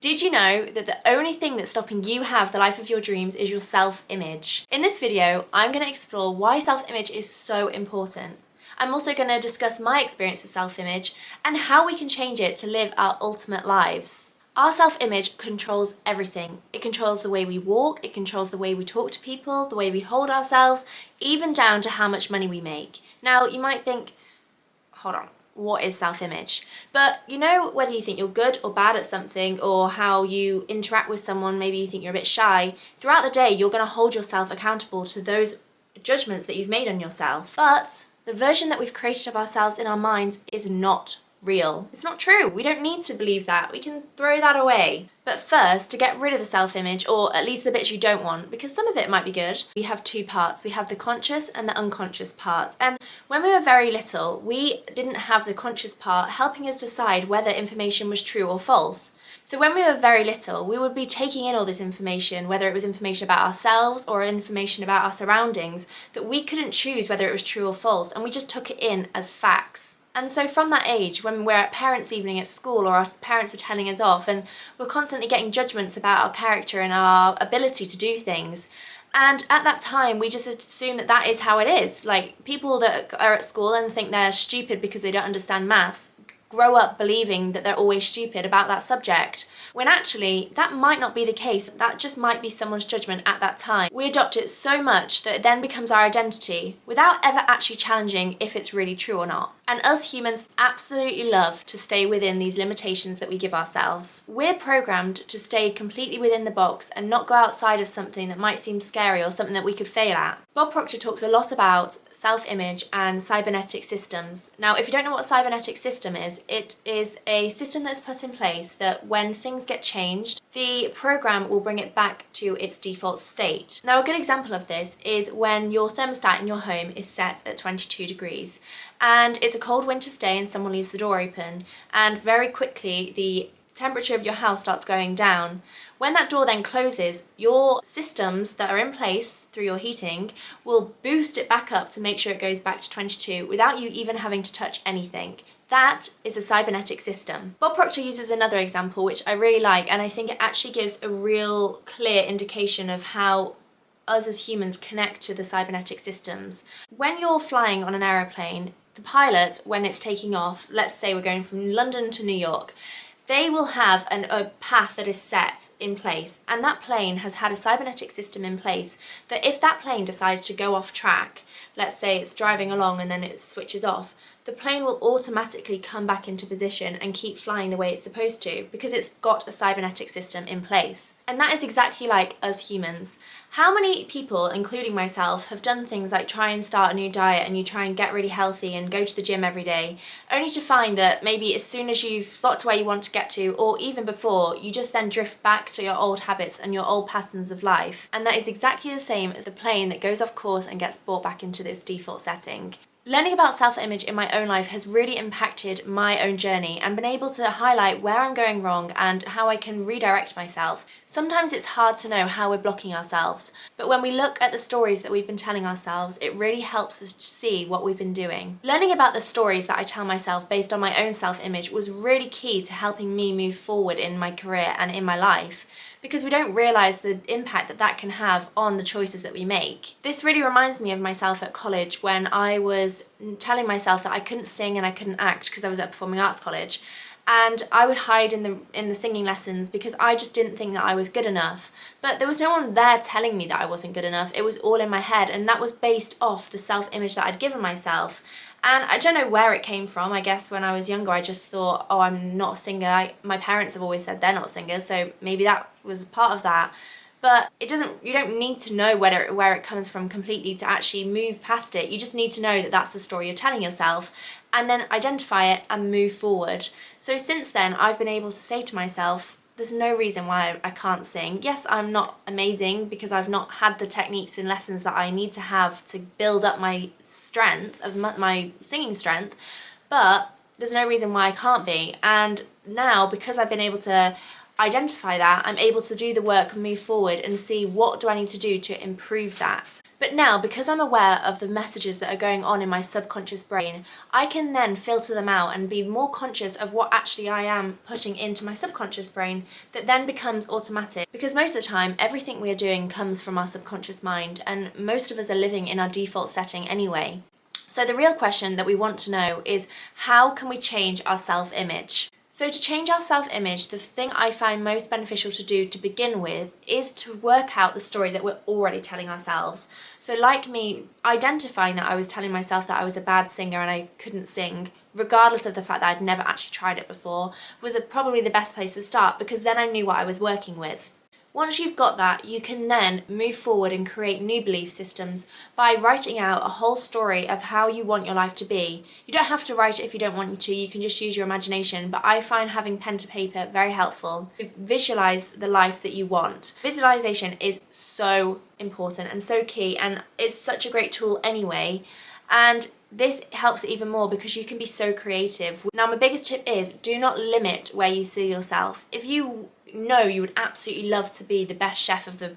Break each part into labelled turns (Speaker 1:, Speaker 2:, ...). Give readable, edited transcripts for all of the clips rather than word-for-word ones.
Speaker 1: Did you know that the only thing that's stopping you have the life of your dreams is your self-image? In this video, I'm going to explore why self-image is so important. I'm also going to discuss my experience with self-image and how we can change it to live our ultimate lives. Our self-image controls everything. It controls the way we walk, it controls the way we talk to people, the way we hold ourselves, even down to how much money we make. Now, you might think, hold on, what is self-image? But you know, whether you think you're good or bad at something, or how you interact with someone, maybe you think you're a bit shy, throughout the day you're going to hold yourself accountable to those judgments that you've made on yourself. But the version that we've created of ourselves in our minds is not real. It's not true. We don't need to believe that. We can throw that away. But first, to get rid of the self-image, or at least the bits you don't want, because some of it might be good, we have two parts. We have the conscious and the unconscious part. And when we were very little, we didn't have the conscious part helping us decide whether information was true or false. So when we were very little, we would be taking in all this information, whether it was information about ourselves or information about our surroundings, that we couldn't choose whether it was true or false, and we just took it in as facts. And so from that age, when we're at parents' evening at school, or our parents are telling us off, and we're constantly getting judgments about our character and our ability to do things, and at that time we just assume that that is how it is. Like, people that are at school and think they're stupid because they don't understand maths grow up believing that they're always stupid about that subject, when actually that might not be the case. That just might be someone's judgment at that time. We adopt it so much that it then becomes our identity without ever actually challenging if it's really true or not. And us humans absolutely love to stay within these limitations that we give ourselves. We're programmed to stay completely within the box and not go outside of something that might seem scary or something that we could fail at. Bob Proctor talks a lot about self-image and cybernetic systems. Now, if you don't know what a cybernetic system is, it is a system that's put in place that when things get changed, the program will bring it back to its default state. Now, a good example of this is when your thermostat in your home is set at 22 degrees and it's a cold winter's day and someone leaves the door open, and very quickly the temperature of your house starts going down. When that door then closes, your systems that are in place through your heating will boost it back up to make sure it goes back to 22 without you even having to touch anything. That is a cybernetic system. Bob Proctor uses another example which I really like, and I think it actually gives a real clear indication of how us as humans connect to the cybernetic systems. When you're flying on an aeroplane, the pilot, when it's taking off, let's say we're going from London to New York, they will have a path that is set in place, and that plane has had a cybernetic system in place that if that plane decided to go off track, let's say it's driving along and then it switches off, the plane will automatically come back into position and keep flying the way it's supposed to, because it's got a cybernetic system in place. And that is exactly like us humans. How many people, including myself, have done things like try and start a new diet, and you try and get really healthy and go to the gym every day, only to find that maybe as soon as you've got to where you want to get to, or even before, you just then drift back to your old habits and your old patterns of life. And that is exactly the same as the plane that goes off course and gets brought back into this default setting. Learning about self-image in my own life has really impacted my own journey and been able to highlight where I'm going wrong and how I can redirect myself. Sometimes it's hard to know how we're blocking ourselves, but when we look at the stories that we've been telling ourselves, it really helps us to see what we've been doing. Learning about the stories that I tell myself based on my own self-image was really key to helping me move forward in my career and in my life, because we don't realise the impact that that can have on the choices that we make. This really reminds me of myself at college when I was telling myself that I couldn't sing and I couldn't act because I was at performing arts college, and I would hide in the singing lessons because I just didn't think that I was good enough. But there was no one there telling me that I wasn't good enough. It was all in my head, and that was based off the self-image that I'd given myself. And I don't know where it came from. I guess when I was younger I just thought, oh, I'm not a singer. My parents have always said they're not singers, so maybe that was part of that. But you don't need to know where it comes from completely to actually move past it. You just need to know that that's the story you're telling yourself, and then identify it and move forward. So since then I've been able to say to myself, there's no reason why I can't sing. Yes, I'm not amazing because I've not had the techniques and lessons that I need to have to build up my strength, of my singing strength, but there's no reason why I can't be. And now, because I've been able to identify that, I'm able to do the work, move forward and see what do I need to do to improve that. But now, because I'm aware of the messages that are going on in my subconscious brain, I can then filter them out and be more conscious of what actually I am putting into my subconscious brain that then becomes automatic. Because most of the time, everything we are doing comes from our subconscious mind, and most of us are living in our default setting anyway. So the real question that we want to know is, how can we change our self-image? So to change our self-image, the thing I find most beneficial to do to begin with is to work out the story that we're already telling ourselves. So like me, identifying that I was telling myself that I was a bad singer and I couldn't sing, regardless of the fact that I'd never actually tried it before, was probably the best place to start, because then I knew what I was working with. Once you've got that, you can then move forward and create new belief systems by writing out a whole story of how you want your life to be. You don't have to write it if you don't want to, you can just use your imagination, but I find having pen to paper very helpful to visualize the life that you want. Visualization is so important and so key, and it's such a great tool anyway. And this helps even more because you can be so creative. Now, my biggest tip is, do not limit where you see yourself. If you know you would absolutely love to be the best chef of the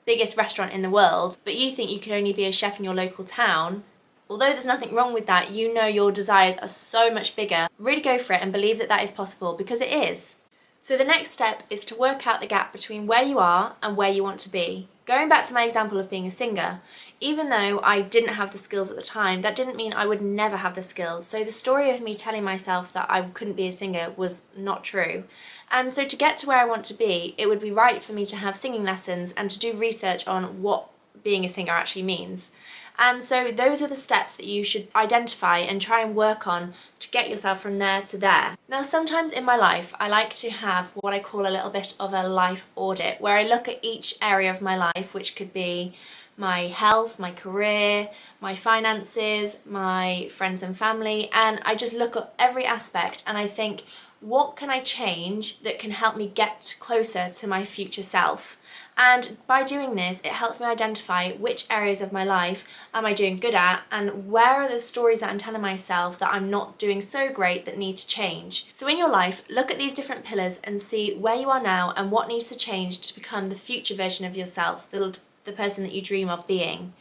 Speaker 1: biggest restaurant in the world, but you think you can only be a chef in your local town, although there's nothing wrong with that, you know your desires are so much bigger. Really go for it and believe that that is possible, because it is. So the next step is to work out the gap between where you are and where you want to be. Going back to my example of being a singer, even though I didn't have the skills at the time, that didn't mean I would never have the skills. So the story of me telling myself that I couldn't be a singer was not true. And so to get to where I want to be, it would be right for me to have singing lessons and to do research on what being a singer actually means. And so those are the steps that you should identify and try and work on to get yourself from there to there. Now, sometimes in my life, I like to have what I call a little bit of a life audit, where I look at each area of my life, which could be my health, my career, my finances, my friends and family, and I just look at every aspect and I think, what can I change that can help me get closer to my future self? And by doing this, it helps me identify which areas of my life am I doing good at, and where are the stories that I'm telling myself that I'm not doing so great that need to change. So in your life, look at these different pillars and see where you are now and what needs to change to become the future version of yourself, the person that you dream of being.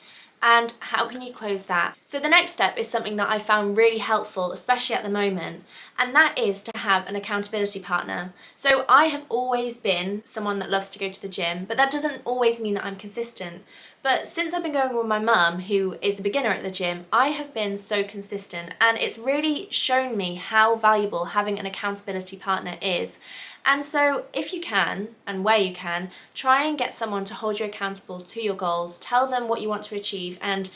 Speaker 1: And how can you close that? So the next step is something that I found really helpful, especially at the moment, and that is to have an accountability partner. So I have always been someone that loves to go to the gym, but that doesn't always mean that I'm consistent. But since I've been going with my mum, who is a beginner at the gym, I have been so consistent, and it's really shown me how valuable having an accountability partner is. And so if you can, and where you can, try and get someone to hold you accountable to your goals, tell them what you want to achieve, and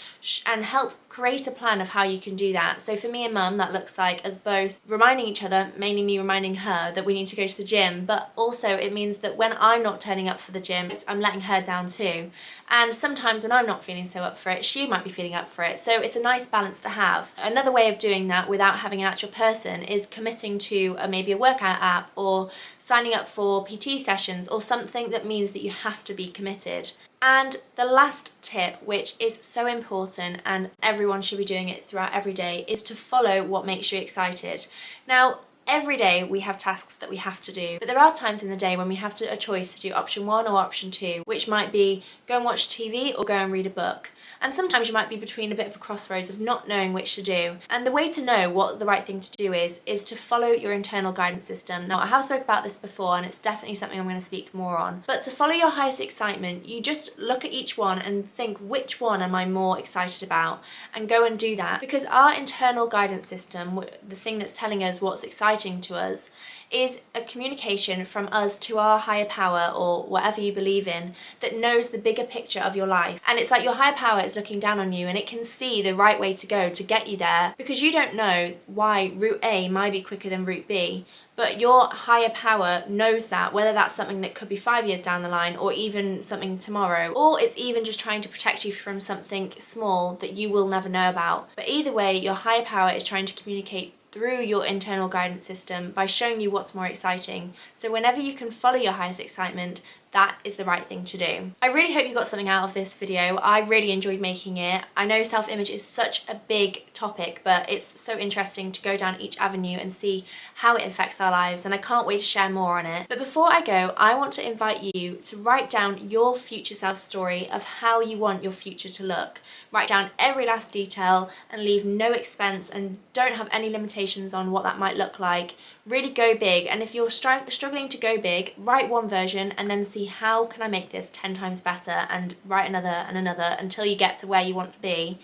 Speaker 1: help create a plan of how you can do that. So for me and mum, that looks like us both reminding each other, mainly me reminding her that we need to go to the gym, but also it means that when I'm not turning up for the gym, I'm letting her down too. And sometimes when I'm not feeling so up for it, she might be feeling up for it. So it's a nice balance to have. Another way of doing that without having an actual person is committing to maybe a workout app, or signing up for PT sessions, or something that means that you have to be committed. And the last tip, which is so important and everyone should be doing it throughout every day, is to follow what makes you excited. Now, every day we have tasks that we have to do, but there are times in the day when we have a choice to do option 1 or option 2, which might be go and watch TV or go and read a book. And sometimes you might be between a bit of a crossroads of not knowing which to do. And the way to know what the right thing to do is to follow your internal guidance system. Now, I have spoke about this before, and it's definitely something I'm going to speak more on. But to follow your highest excitement, you just look at each one and think, which one am I more excited about? And go and do that. Because our internal guidance system, the thing that's telling us what's exciting to us, is a communication from us to our higher power, or whatever you believe in, that knows the bigger picture of your life. And it's like your higher power is looking down on you, and it can see the right way to go to get you there, because you don't know why route A might be quicker than route B, but your higher power knows that, whether that's something that could be 5 years down the line, or even something tomorrow, or it's even just trying to protect you from something small that you will never know about. But either way, your higher power is trying to communicate through your internal guidance system by showing you what's more exciting. So whenever you can follow your highest excitement, that is the right thing to do. I really hope you got something out of this video. I really enjoyed making it. I know self-image is such a big topic, but it's so interesting to go down each avenue and see how it affects our lives, and I can't wait to share more on it. But before I go, I want to invite you to write down your future self story of how you want your future to look. Write down every last detail and leave no expense, and don't have any limitations on what that might look like. Really go big, and if you're struggling to go big, write one version and then see how can I make this 10 times better, and write another and another until you get to where you want to be.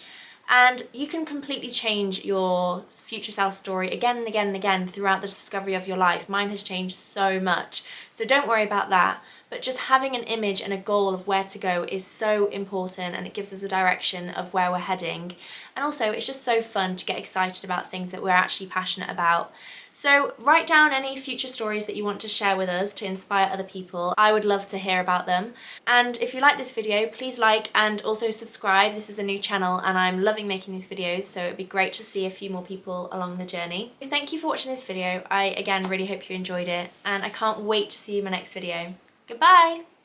Speaker 1: And you can completely change your future self story again and again and again throughout the discovery of your life. Mine has changed so much, so don't worry about that. But just having an image and a goal of where to go is so important, and it gives us a direction of where we're heading. And also, it's just so fun to get excited about things that we're actually passionate about. So write down any future stories that you want to share with us to inspire other people. I would love to hear about them. And if you like this video, please like and also subscribe. This is a new channel and I'm loving making these videos, so it'd be great to see a few more people along the journey. Thank you for watching this video. I again really hope you enjoyed it, and I can't wait to see you in my next video. Goodbye!